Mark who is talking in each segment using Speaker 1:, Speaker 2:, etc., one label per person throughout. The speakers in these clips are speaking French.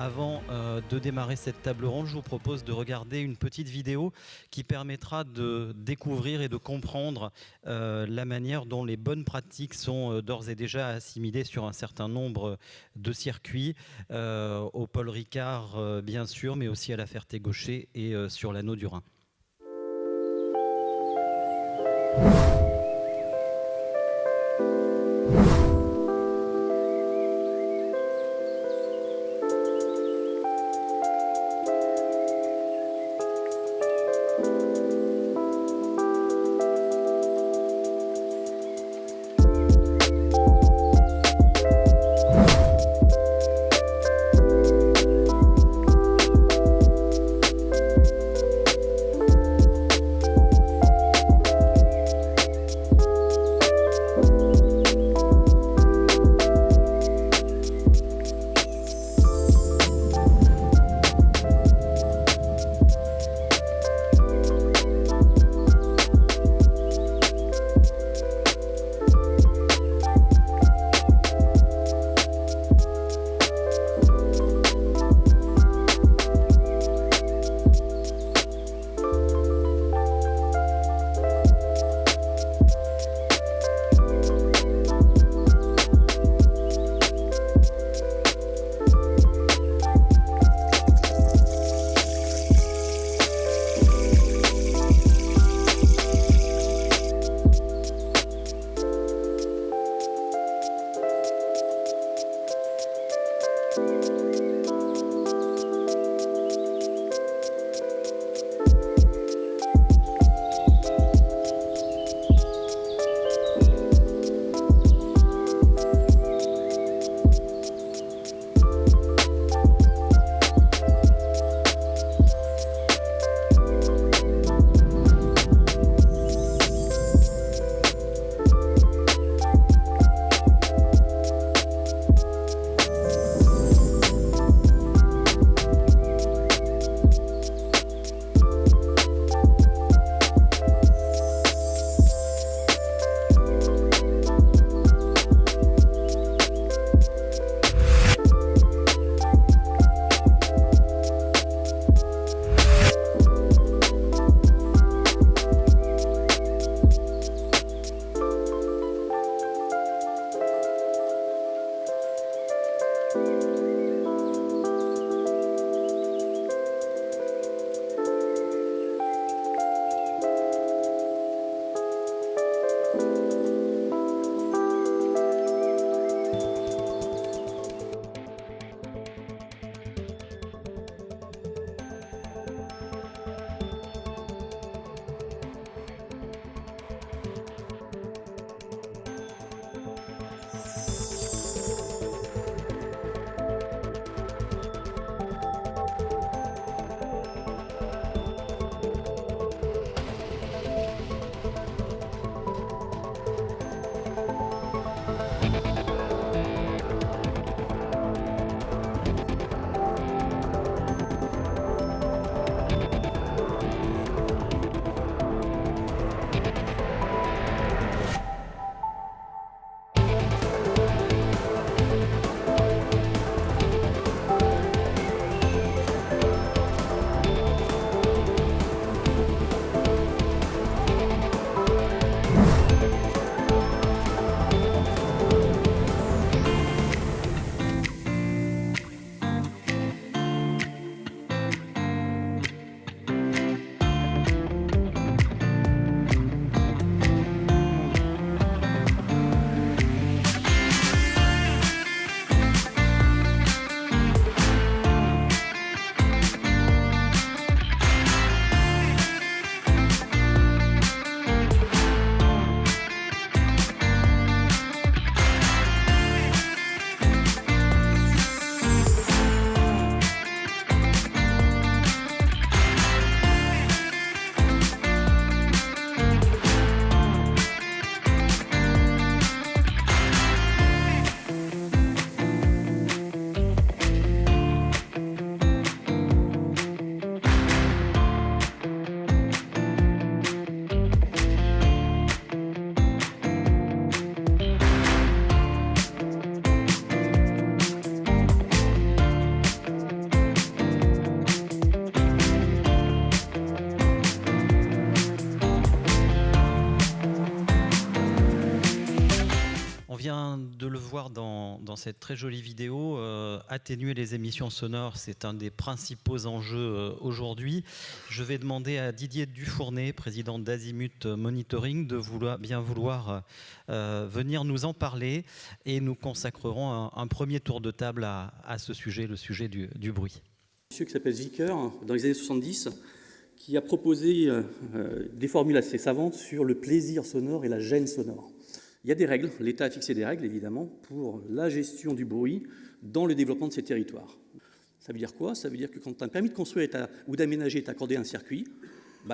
Speaker 1: Avant de démarrer cette table ronde, je vous propose de regarder une petite vidéo qui permettra de découvrir et de comprendre la manière dont les bonnes pratiques sont d'ores et déjà assimilées sur un certain nombre de circuits, au Paul Ricard bien sûr, mais aussi à la Ferté-Gaucher et sur l'anneau du Rhin. voir dans cette très jolie vidéo, atténuer les émissions sonores, c'est un des principaux enjeux aujourd'hui. Je vais demander à Didier Dufournet, président d'Azimut Monitoring, de bien vouloir venir nous en parler, et nous consacrerons un premier tour de table à ce sujet, le sujet du bruit.
Speaker 2: Monsieur qui s'appelle Zicker, dans les années 70, qui a proposé des formules assez savantes sur le plaisir sonore et la gêne sonore. Il y a des règles, l'État a fixé des règles, évidemment, pour la gestion du bruit dans le développement de ces territoires. Ça veut dire quoi? Ça veut dire que quand un permis de construire ou d'aménager est accordé à un circuit,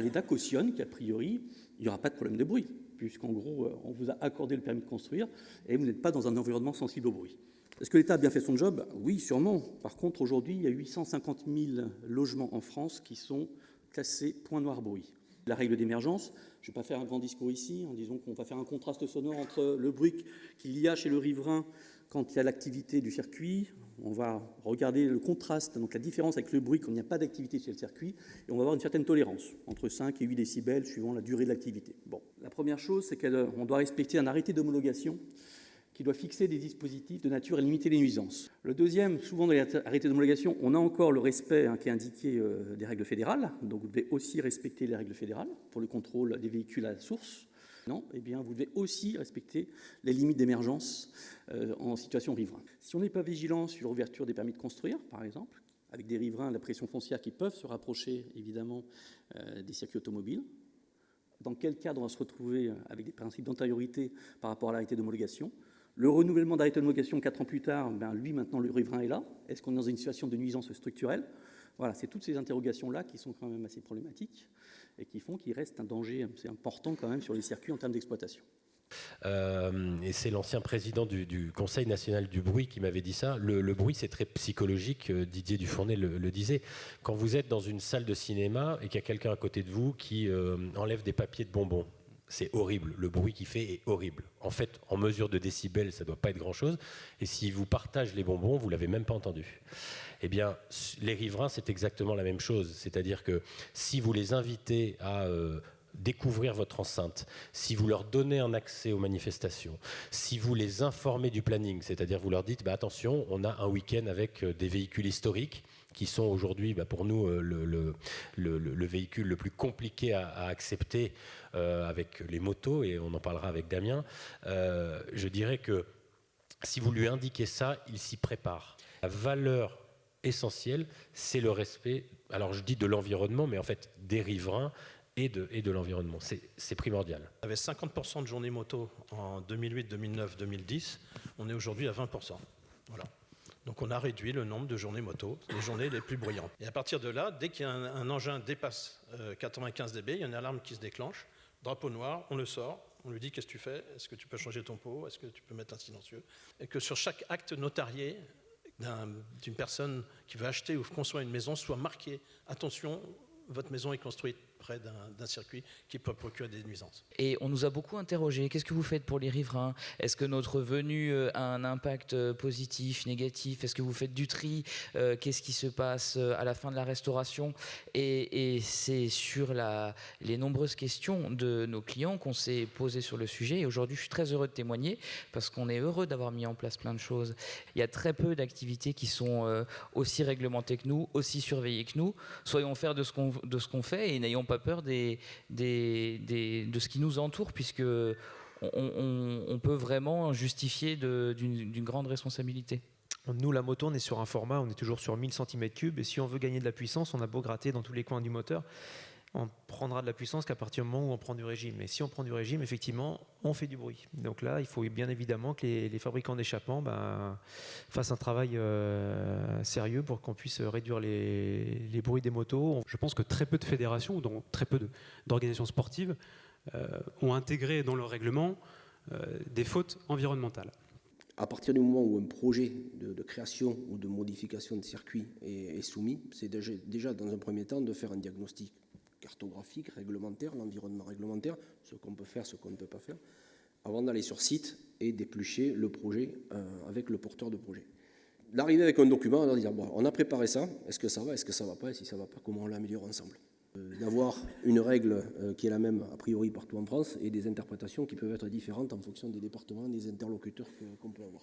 Speaker 2: l'État cautionne qu'a priori, il n'y aura pas de problème de bruit, puisqu'en gros, on vous a accordé le permis de construire et vous n'êtes pas dans un environnement sensible au bruit. Est-ce que l'État a bien fait son job? Oui, sûrement. Par contre, aujourd'hui, il y a 850 000 logements en France qui sont classés point noir bruit. La règle d'émergence, je ne vais pas faire un grand discours ici, disons qu'on va faire un contraste sonore entre le bruit qu'il y a chez le riverain quand il y a l'activité du circuit. On va regarder le contraste, donc la différence avec le bruit quand il n'y a pas d'activité chez le circuit, et on va avoir une certaine tolérance, entre 5 et 8 décibels suivant la durée de l'activité. Bon. La première chose, c'est qu'on doit respecter un arrêté d'homologation qui doit fixer des dispositifs de nature à limiter les nuisances. Le deuxième, souvent dans les arrêtés d'homologation, on a encore le respect qui est indiqué des règles fédérales, donc vous devez aussi respecter les règles fédérales pour le contrôle des véhicules à la source. Non, eh bien, vous devez aussi respecter les limites d'émergence en situation riverain. Si on n'est pas vigilant sur l'ouverture des permis de construire, par exemple, avec des riverains à la pression foncière qui peuvent se rapprocher, évidemment, des circuits automobiles, dans quel cadre on va se retrouver avec des principes d'antériorité par rapport à l'arrêté d'homologation? Le renouvellement d'arrêté d'homologation 4 ans plus tard, lui, maintenant, le riverain est là. Est-ce qu'on est dans une situation de nuisance structurelle? Voilà, c'est toutes ces interrogations-là qui sont quand même assez problématiques et qui font qu'il reste un danger assez important quand même sur les circuits en termes d'exploitation.
Speaker 3: Et c'est l'ancien président du Conseil national du bruit qui m'avait dit ça. Le bruit, c'est très psychologique. Didier Dufournet le disait. Quand vous êtes dans une salle de cinéma et qu'il y a quelqu'un à côté de vous qui enlève des papiers de bonbons, c'est horrible. Le bruit qu'il fait est horrible. En fait, en mesure de décibels, ça ne doit pas être grand-chose. Et s'il vous partage les bonbons, vous ne l'avez même pas entendu. Eh bien, les riverains, c'est exactement la même chose. C'est-à-dire que si vous les invitez à découvrir votre enceinte, si vous leur donnez un accès aux manifestations, si vous les informez du planning, c'est-à-dire vous leur dites attention, on a un week-end avec des véhicules historiques qui sont aujourd'hui pour nous le véhicule le plus compliqué à accepter avec les motos, et on en parlera avec Damien. Je dirais que si vous lui indiquez ça, il s'y prépare. La valeur essentielle, c'est le respect, alors je dis de l'environnement, mais en fait des riverains et de l'environnement. C'est primordial.
Speaker 4: On avait 50% de journées moto en 2008, 2009, 2010. On est aujourd'hui à 20%. Voilà. Donc on a réduit le nombre de journées moto, les journées les plus bruyantes. Et à partir de là, dès qu'il y a un engin dépasse 95 dB, il y a une alarme qui se déclenche. Drapeau noir, on le sort, on lui dit qu'est-ce que tu fais? Est-ce que tu peux changer ton pot? Est-ce que tu peux mettre un silencieux? Et que sur chaque acte notarié d'une personne qui veut acheter ou construire une maison soit marqué attention, votre maison est construite près d'un circuit qui peut procurer des nuisances.
Speaker 5: Et on nous a beaucoup interrogé, qu'est-ce que vous faites pour les riverains? Est-ce que notre venue a un impact positif, négatif? Est-ce que vous faites du tri? Qu'est-ce qui se passe à la fin de la restauration? Et c'est sur les nombreuses questions de nos clients qu'on s'est posé sur le sujet. Et aujourd'hui, je suis très heureux de témoigner parce qu'on est heureux d'avoir mis en place plein de choses. Il y a très peu d'activités qui sont aussi réglementées que nous, aussi surveillées que nous. Soyons fiers de ce qu'on fait et n'ayons pas peur de ce qui nous entoure, puisque on peut vraiment justifier d'une grande responsabilité.
Speaker 6: Nous, la moto, on est sur un format, on est toujours sur 1000 cm3, et si on veut gagner de la puissance, on a beau gratter dans tous les coins du moteur, on prendra de la puissance qu'à partir du moment où on prend du régime. Et si on prend du régime, effectivement, on fait du bruit. Donc là, il faut bien évidemment que les fabricants d'échappements fassent un travail sérieux pour qu'on puisse réduire les bruits des motos.
Speaker 7: Je pense que très peu de fédérations, ou très peu d'organisations sportives, ont intégré dans leur règlement des fautes environnementales.
Speaker 8: À partir du moment où un projet de création ou de modification de circuit est soumis, c'est déjà dans un premier temps de faire un diagnostic cartographique, réglementaire, l'environnement réglementaire, ce qu'on peut faire, ce qu'on ne peut pas faire, avant d'aller sur site et d'éplucher le projet avec le porteur de projet. D'arriver avec un document, on va dire, bon, on a préparé ça, est-ce que ça va, est-ce que ça ne va pas, et si ça ne va pas, comment on l'améliore ensemble. D'avoir une règle qui est la même a priori partout en France et des interprétations qui peuvent être différentes en fonction des départements, des interlocuteurs qu'on peut avoir.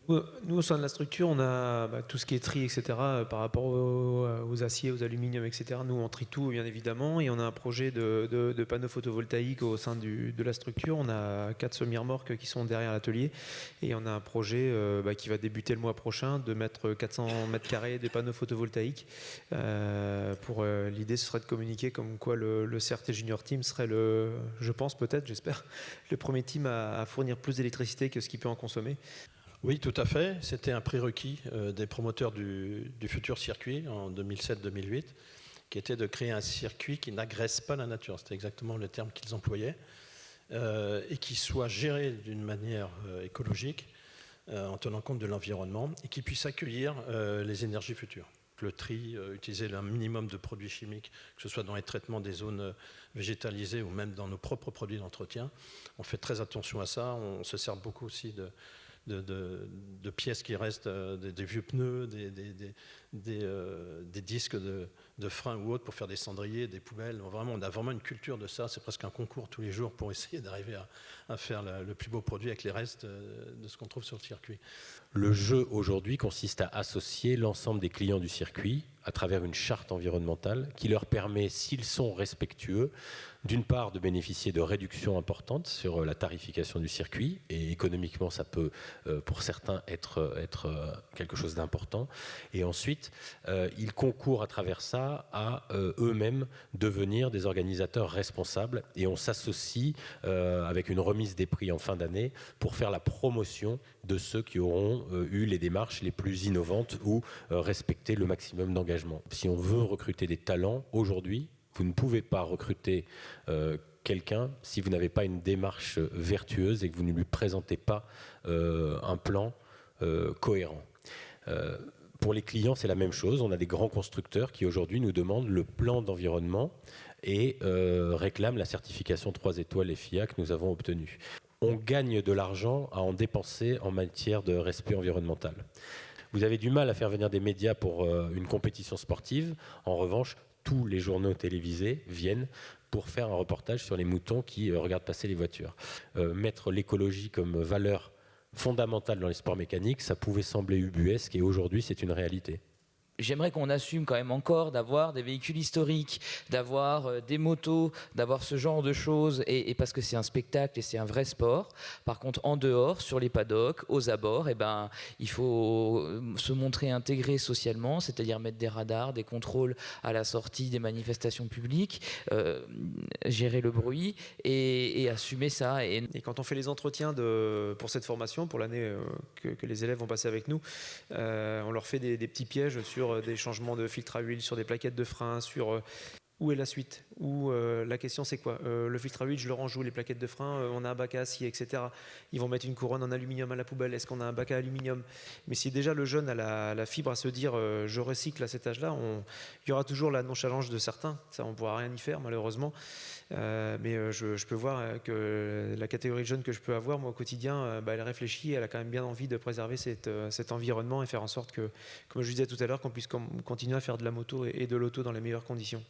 Speaker 6: Nous, au sein de la structure, on a tout ce qui est tri, etc. Par rapport aux aciers, aux aluminiums, etc. Nous, on trie tout, bien évidemment. Et on a un projet de panneaux photovoltaïques au sein de la structure. On a 4 semi-remorques qui sont derrière l'atelier. Et on a un projet qui va débuter le mois prochain de mettre 400 mètres carrés de panneaux photovoltaïques. L'idée, ce serait de communiquer comme quoi le CRT Junior Team serait je pense peut-être, j'espère, le premier team à fournir plus d'électricité que ce qu'il peut en consommer.
Speaker 4: Oui, tout à fait. C'était un prérequis des promoteurs du futur circuit en 2007-2008, qui était de créer un circuit qui n'agresse pas la nature. C'était exactement le terme qu'ils employaient, et qui soit géré d'une manière écologique, en tenant compte de l'environnement, et qui puisse accueillir les énergies futures. Le tri, utiliser un minimum de produits chimiques, que ce soit dans les traitements des zones végétalisées ou même dans nos propres produits d'entretien. On fait très attention à ça. On se sert beaucoup aussi de pièces qui restent, des vieux pneus, des disques de frein ou autres pour faire des cendriers, des poubelles. On a vraiment une culture de ça. C'est presque un concours tous les jours pour essayer d'arriver à faire le plus beau produit avec les restes de ce qu'on trouve sur le circuit.
Speaker 3: Le jeu aujourd'hui consiste à associer l'ensemble des clients du circuit à travers une charte environnementale qui leur permet, s'ils sont respectueux, d'une part de bénéficier de réductions importantes sur la tarification du circuit, et économiquement ça peut pour certains être quelque chose d'important, et ensuite ils concourent à travers ça à eux-mêmes devenir des organisateurs responsables, et on s'associe avec une remise des prix en fin d'année pour faire la promotion de ceux qui auront eu les démarches les plus innovantes ou respecté le maximum d'engagement. Si on veut recruter des talents aujourd'hui, vous ne pouvez pas recruter quelqu'un si vous n'avez pas une démarche vertueuse et que vous ne lui présentez pas un plan cohérent. Pour les clients, c'est la même chose. On a des grands constructeurs qui aujourd'hui nous demandent le plan d'environnement et réclament la certification 3 étoiles FIA que nous avons obtenue. On gagne de l'argent à en dépenser en matière de respect environnemental. Vous avez du mal à faire venir des médias pour une compétition sportive. En revanche, tous les journaux télévisés viennent pour faire un reportage sur les moutons qui regardent passer les voitures. Mettre l'écologie comme valeur fondamentale dans les sports mécaniques, ça pouvait sembler ubuesque et aujourd'hui c'est une réalité.
Speaker 5: J'aimerais qu'on assume quand même encore d'avoir des véhicules historiques, d'avoir des motos, d'avoir ce genre de choses, et parce que c'est un spectacle et c'est un vrai sport. Par contre, en dehors, sur les paddocks, aux abords, il faut se montrer intégré socialement, c'est-à-dire mettre des radars, des contrôles à la sortie des manifestations publiques, gérer le bruit et assumer ça.
Speaker 6: Et quand on fait les entretiens pour cette formation, pour l'année que les élèves vont passer avec nous, on leur fait des petits pièges sur des changements de filtre à huile, sur des plaquettes de frein, sur où est la suite, la question c'est quoi, le filtre à huile je le range où, les plaquettes de frein, on a un bac à acier, etc. Ils vont mettre une couronne en aluminium à la poubelle, est-ce qu'on a un bac à aluminium? Mais si déjà le jeune a la fibre à se dire je recycle à cet âge-là, il y aura toujours la nonchalance de certains, ça on ne pourra rien y faire malheureusement. Mais je peux voir que la catégorie de jeunes que je peux avoir moi au quotidien, elle réfléchit, elle a quand même bien envie de préserver cet environnement et faire en sorte que, comme je disais tout à l'heure, qu'on puisse continuer à faire de la moto et de l'auto dans les meilleures conditions.